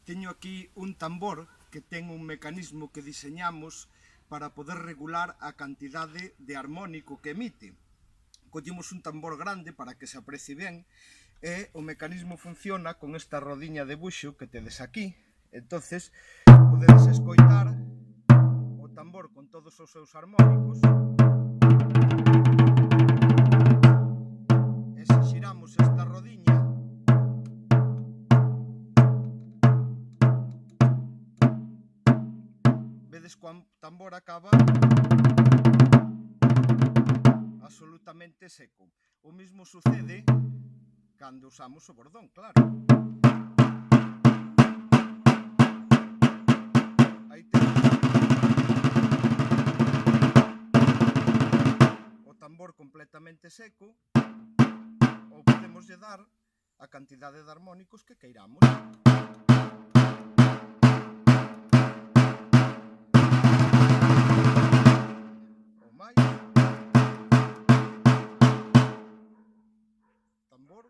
Teño aquí un tambor que ten un mecanismo que diseñamos para poder regular a cantidade de armónico que emite. Collemos un tambor grande para que se aprecie ben e o mecanismo funciona con esta rodiña de buxo que tedes aquí. Entonces podedes escoitar o tambor con todos os seus armónicos e se xiramos esta rodiña vedes que o tambor acaba absolutamente seco. O mismo sucede cando usamos o bordón, claro. Aí temos o tambor completamente seco, ou podemos lle dar a cantidade de armónicos que queiramos. Ou máis. Tambor